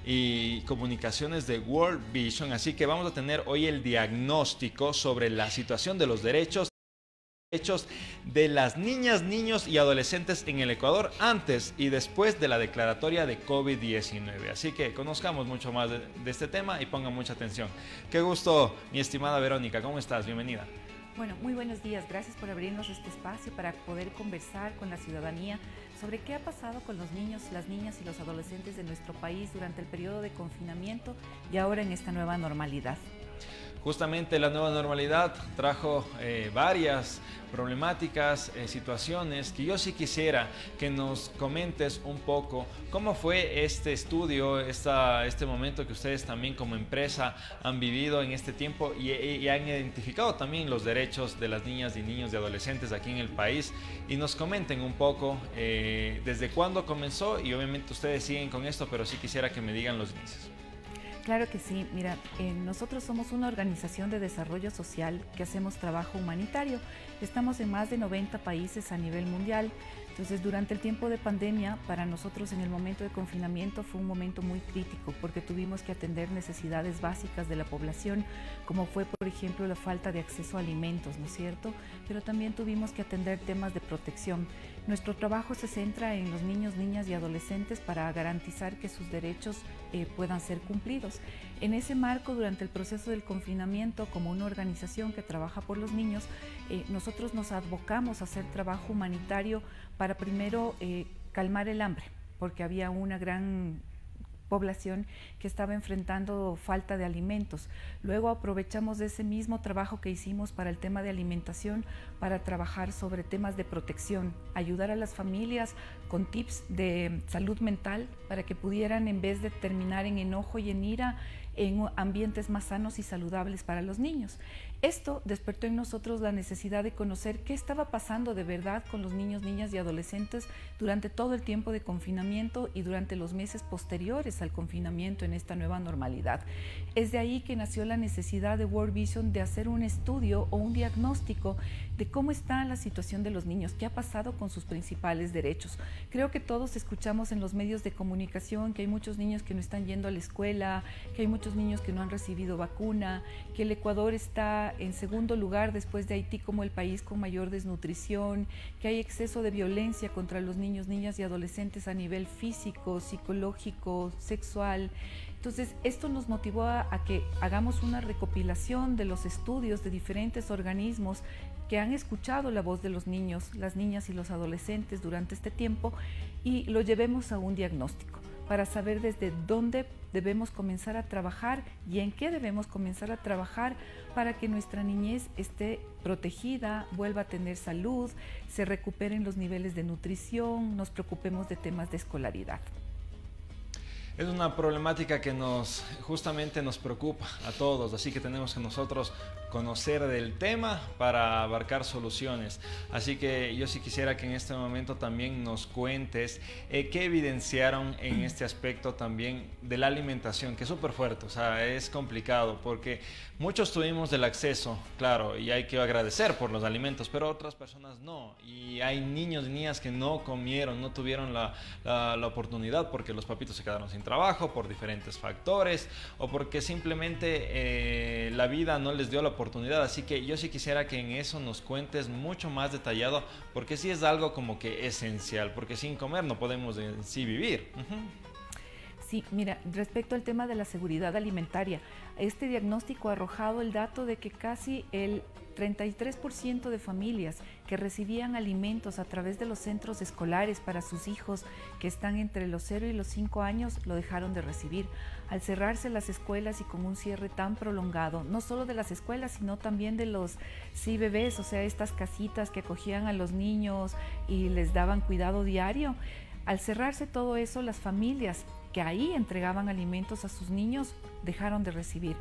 y Comunicaciones de World Vision. Así que vamos a tener hoy el diagnóstico sobre la situación de los derechos de las niñas, niños y adolescentes en el Ecuador antes y después de la declaratoria de COVID-19. Así que conozcamos mucho más de este tema y pongan mucha atención. Qué gusto, mi estimada Verónica, ¿cómo estás? Bienvenida. Bueno, muy buenos días. Gracias por abrirnos este espacio para poder conversar con la ciudadanía sobre qué ha pasado con los niños, las niñas y los adolescentes de nuestro país durante el periodo de confinamiento y ahora en esta nueva normalidad. Justamente la nueva normalidad trajo varias problemáticas, situaciones que yo sí quisiera que nos comentes un poco cómo fue este estudio, este momento que ustedes también como empresa han vivido en este tiempo y han identificado también los derechos de las niñas y niños y adolescentes aquí en el país y nos comenten un poco desde cuándo comenzó y obviamente ustedes siguen con esto, pero sí quisiera que me digan los inicios. Claro que sí, mira, nosotros somos una organización de desarrollo social que hacemos trabajo humanitario. Estamos en más de 90 países a nivel mundial. Entonces, durante el tiempo de pandemia, para nosotros en el momento de confinamiento fue un momento muy crítico porque tuvimos que atender necesidades básicas de la población, como fue, por ejemplo, la falta de acceso a alimentos, ¿no es cierto? Pero también tuvimos que atender temas de protección. Nuestro trabajo se centra en los niños, niñas y adolescentes para garantizar que sus derechos puedan ser cumplidos. En ese marco, durante el proceso del confinamiento, como una organización que trabaja por los niños, nosotros nos advocamos a hacer trabajo humanitario para primero calmar el hambre, porque había una gran población que estaba enfrentando falta de alimentos. Luego aprovechamos de ese mismo trabajo que hicimos para el tema de alimentación para trabajar sobre temas de protección, ayudar a las familias con tips de salud mental para que pudieran, en vez de terminar en enojo y en ira, en ambientes más sanos y saludables para los niños. Esto despertó en nosotros la necesidad de conocer qué estaba pasando de verdad con los niños, niñas y adolescentes durante todo el tiempo de confinamiento y durante los meses posteriores al confinamiento en esta nueva normalidad. Es de ahí que nació la necesidad de World Vision de hacer un estudio o un diagnóstico de cómo está la situación de los niños, qué ha pasado con sus principales derechos. Creo que todos escuchamos en los medios de comunicación que hay muchos niños que no están yendo a la escuela, que hay muchos niños que no han recibido vacuna, que el Ecuador está en segundo lugar después de Haití como el país con mayor desnutrición, que hay exceso de violencia contra los niños, niñas y adolescentes a nivel físico, psicológico, sexual. Entonces, esto nos motivó a que hagamos una recopilación de los estudios de diferentes organismos que han escuchado la voz de los niños, las niñas y los adolescentes durante este tiempo y lo llevemos a un diagnóstico para saber desde dónde debemos comenzar a trabajar y en qué debemos comenzar a trabajar para que nuestra niñez esté protegida, vuelva a tener salud, se recuperen los niveles de nutrición, nos preocupemos de temas de escolaridad. Es una problemática que justamente nos preocupa a todos, así que tenemos que nosotros conocer del tema para abarcar soluciones. Así que yo sí quisiera que en este momento también nos cuentes qué evidenciaron en este aspecto también de la alimentación, que es súper fuerte, o sea, es complicado porque muchos tuvimos el acceso, claro, y hay que agradecer por los alimentos, pero otras personas no. Y hay niños y niñas que no comieron, no tuvieron la oportunidad porque los papitos se quedaron sin trabajo por diferentes factores o porque simplemente la vida no les dio la oportunidad. Así que yo sí quisiera que en eso nos cuentes mucho más detallado porque sí es algo como que esencial, porque sin comer no podemos en sí vivir. Sí, mira, respecto al tema de la seguridad alimentaria, este diagnóstico ha arrojado el dato de que casi el 33% de familias que recibían alimentos a través de los centros escolares para sus hijos que están entre los 0 y los 5 años lo dejaron de recibir. Al cerrarse las escuelas y con un cierre tan prolongado, no solo de las escuelas, sino también de los bebés, o sea, estas casitas que acogían a los niños y les daban cuidado diario. Al cerrarse todo eso, las familias que ahí entregaban alimentos a sus niños dejaron de recibir.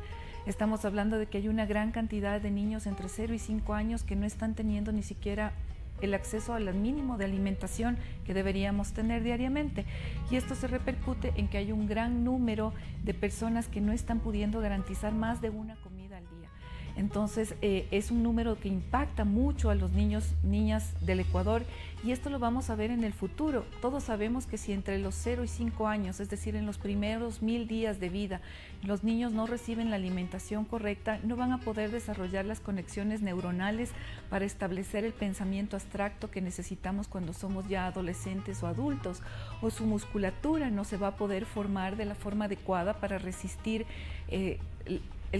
Estamos hablando de que hay una gran cantidad de niños entre 0 y 5 años que no están teniendo ni siquiera el acceso al mínimo de alimentación que deberíamos tener diariamente. Y esto se repercute en que hay un gran número de personas que no están pudiendo garantizar más de una comida al día. Entonces es un número que impacta mucho a los niños, niñas del Ecuador, y esto lo vamos a ver en el futuro. Todos sabemos que si entre los 0 y 5 años, es decir, en los primeros 1000 días de vida, los niños no reciben la alimentación correcta, no van a poder desarrollar las conexiones neuronales para establecer el pensamiento abstracto que necesitamos cuando somos ya adolescentes o adultos, o su musculatura no se va a poder formar de la forma adecuada para resistir el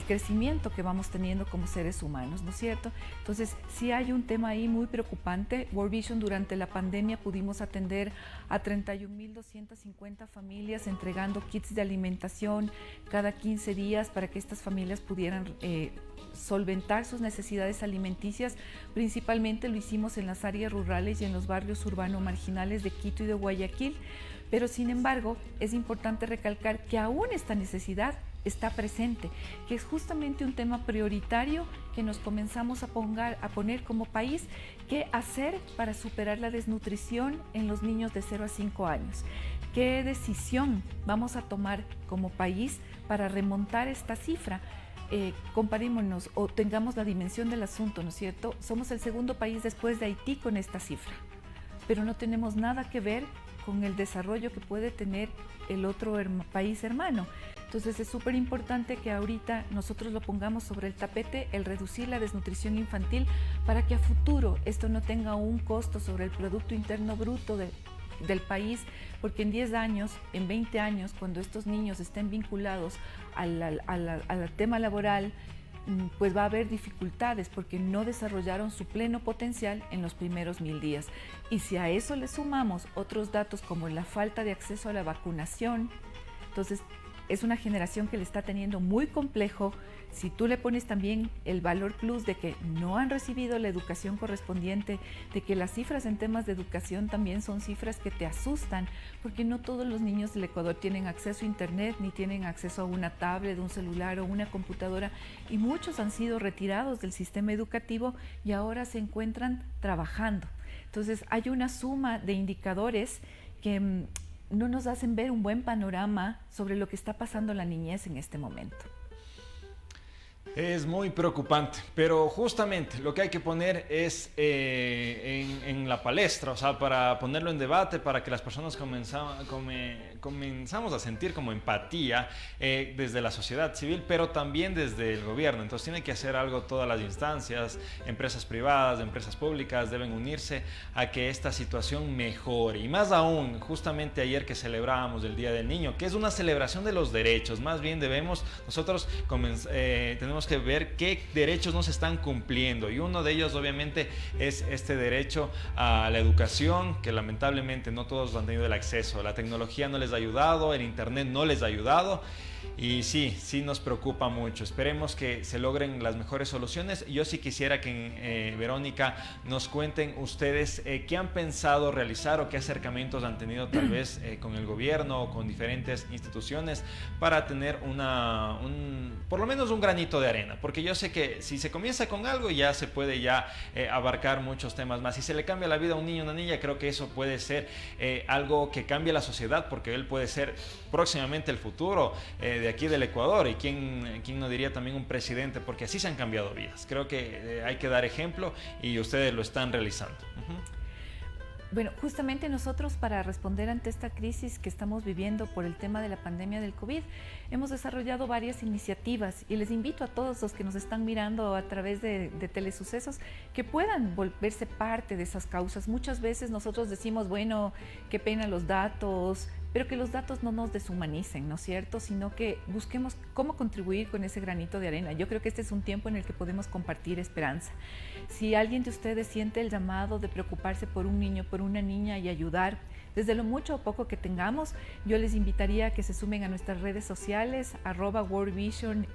crecimiento que vamos teniendo como seres humanos, ¿no es cierto? Entonces, sí hay un tema ahí muy preocupante. World Vision, durante la pandemia pudimos atender a 31.250 familias entregando kits de alimentación cada 15 días para que estas familias pudieran solventar sus necesidades alimenticias. Principalmente lo hicimos en las áreas rurales y en los barrios urbanos marginales de Quito y de Guayaquil, pero sin embargo es importante recalcar que aún esta necesidad está presente, que es justamente un tema prioritario que nos comenzamos a poner como país. ¿Qué hacer para superar la desnutrición en los niños de 0 a 5 años? ¿Qué decisión vamos a tomar como país para remontar esta cifra? Comparémonos o tengamos la dimensión del asunto, ¿no es cierto? Somos el segundo país después de Haití con esta cifra, pero no tenemos nada que ver con el desarrollo que puede tener el otro país hermano. Entonces es súper importante que ahorita nosotros lo pongamos sobre el tapete, el reducir la desnutrición infantil, para que a futuro esto no tenga un costo sobre el Producto Interno Bruto del país, porque en 10 años, en 20 años, cuando estos niños estén vinculados al tema laboral, pues va a haber dificultades porque no desarrollaron su pleno potencial en los primeros 1000 días. Y si a eso le sumamos otros datos como la falta de acceso a la vacunación, entonces es una generación que le está teniendo muy complejo. Si tú le pones también el valor plus de que no han recibido la educación correspondiente, de que las cifras en temas de educación también son cifras que te asustan, porque no todos los niños del Ecuador tienen acceso a internet, ni tienen acceso a una tablet, un celular o una computadora, y muchos han sido retirados del sistema educativo y ahora se encuentran trabajando. Entonces hay una suma de indicadores que no nos hacen ver un buen panorama sobre lo que está pasando en la niñez en este momento. Es muy preocupante, pero justamente lo que hay que poner es en la palestra, o sea, para ponerlo en debate, para que las personas comenzamos a sentir como empatía desde la sociedad civil, pero también desde el gobierno. Entonces tiene que hacer algo todas las instancias, empresas privadas, empresas públicas, deben unirse a que esta situación mejore. Y más aún, justamente ayer que celebrábamos el Día del Niño, que es una celebración de los derechos, más bien nosotros tenemos que ver qué derechos no se están cumpliendo, y uno de ellos obviamente es este derecho a la educación, que lamentablemente no todos han tenido el acceso. La tecnología no les ha ayudado, el internet no les ha ayudado, y sí nos preocupa mucho. Esperemos que se logren las mejores soluciones. Yo sí quisiera que Verónica nos cuenten ustedes qué han pensado realizar o qué acercamientos han tenido tal vez con el gobierno o con diferentes instituciones para tener por lo menos un granito de arena, porque yo sé que si se comienza con algo ya se puede abarcar muchos temas más. Si se le cambia la vida a un niño o una niña, creo que eso puede ser algo que cambie la sociedad, porque él puede ser próximamente el futuro de aquí del Ecuador, y quién no diría también un presidente, porque así se han cambiado vidas. Creo que hay que dar ejemplo y ustedes lo están realizando. Bueno, justamente nosotros, para responder ante esta crisis que estamos viviendo por el tema de la pandemia del COVID, hemos desarrollado varias iniciativas, y les invito a todos los que nos están mirando a través de Telesucesos que puedan volverse parte de esas causas. Muchas veces nosotros decimos, bueno, qué pena los datos, pero que los datos no nos deshumanicen, ¿no es cierto? Sino que busquemos cómo contribuir con ese granito de arena. Yo creo que este es un tiempo en el que podemos compartir esperanza. Si alguien de ustedes siente el llamado de preocuparse por un niño, por una niña y ayudar, desde lo mucho o poco que tengamos, yo les invitaría a que se sumen a nuestras redes sociales, @WorldVisionS,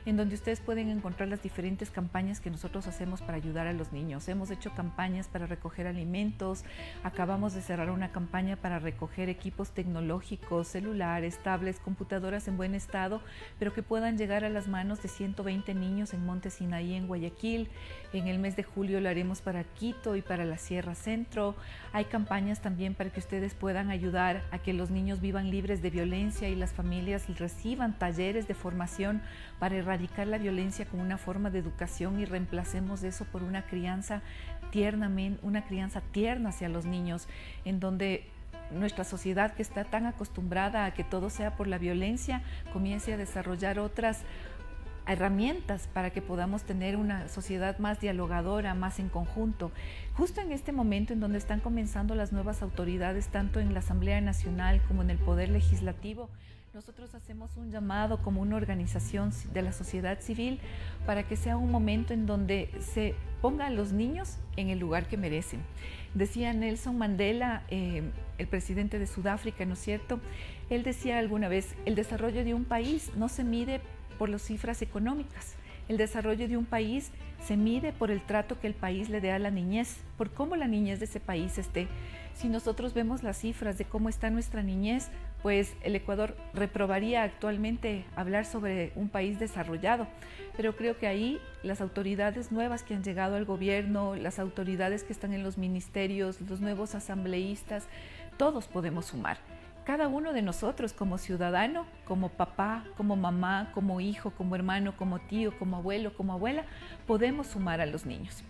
en donde ustedes pueden encontrar las diferentes campañas que nosotros hacemos para ayudar a los niños. Hemos hecho campañas para recoger alimentos, acabamos de cerrar una campaña para recoger equipos tecnológicos, celulares, tablets, computadoras en buen estado, pero que puedan llegar a las manos de 120 niños en Monte Sinaí, en Guayaquil. En el mes de julio lo haremos para Quito y para la Sierra Centro. Hay campañas también para para que ustedes puedan ayudar a que los niños vivan libres de violencia y las familias reciban talleres de formación para erradicar la violencia como una forma de educación y reemplacemos eso por una crianza tierna hacia los niños, en donde nuestra sociedad, que está tan acostumbrada a que todo sea por la violencia, comience a desarrollar otras herramientas para que podamos tener una sociedad más dialogadora, más en conjunto. Justo en este momento en donde están comenzando las nuevas autoridades, tanto en la Asamblea Nacional como en el Poder Legislativo, nosotros hacemos un llamado como una organización de la sociedad civil para que sea un momento en donde se ponga a los niños en el lugar que merecen. Decía Nelson Mandela, el presidente de Sudáfrica, ¿no es cierto? Él decía alguna vez, el desarrollo de un país no se mide por las cifras económicas. El desarrollo de un país se mide por el trato que el país le dé a la niñez, por cómo la niñez de ese país esté. Si nosotros vemos las cifras de cómo está nuestra niñez, pues el Ecuador reprobaría actualmente hablar sobre un país desarrollado. Pero creo que ahí las autoridades nuevas que han llegado al gobierno, las autoridades que están en los ministerios, los nuevos asambleístas, todos podemos sumar. Cada uno de nosotros como ciudadano, como papá, como mamá, como hijo, como hermano, como tío, como abuelo, como abuela, podemos sumar a los niños.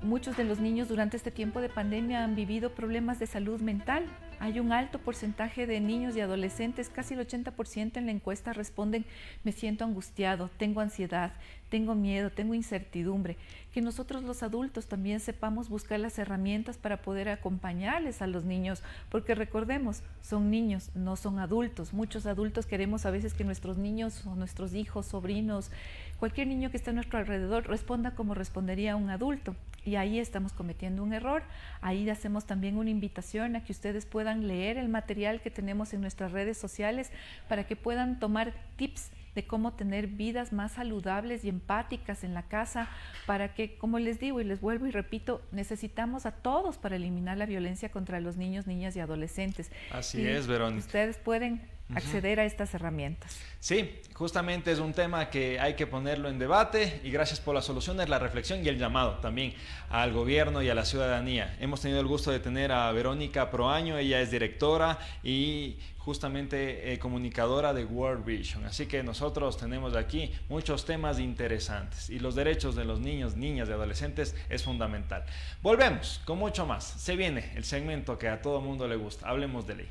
Muchos de los niños durante este tiempo de pandemia han vivido problemas de salud mental. Hay un alto porcentaje de niños y adolescentes, casi el 80% en la encuesta responden: me siento angustiado, tengo ansiedad, tengo miedo, tengo incertidumbre. Que nosotros los adultos también sepamos buscar las herramientas para poder acompañarles a los niños, porque recordemos, son niños, no son adultos. Muchos adultos queremos a veces que nuestros niños o nuestros hijos, sobrinos, cualquier niño que esté a nuestro alrededor responda como respondería un adulto. Y ahí estamos cometiendo un error. Ahí hacemos también una invitación a que ustedes puedan leer el material que tenemos en nuestras redes sociales para que puedan tomar tips de cómo tener vidas más saludables y empáticas en la casa, para que, como les digo y les vuelvo y repito, necesitamos a todos para eliminar la violencia contra los niños, niñas y adolescentes. Así es, Verónica. Ustedes pueden acceder a estas herramientas. Sí, justamente es un tema que hay que ponerlo en debate y gracias por las soluciones, la reflexión y el llamado también al gobierno y a la ciudadanía. Hemos tenido el gusto de tener a Verónica Proaño, ella es directora y justamente comunicadora de World Vision, así que nosotros tenemos aquí muchos temas interesantes y los derechos de los niños, niñas y adolescentes es fundamental. Volvemos con mucho más, se viene el segmento que a todo mundo le gusta, hablemos de ley.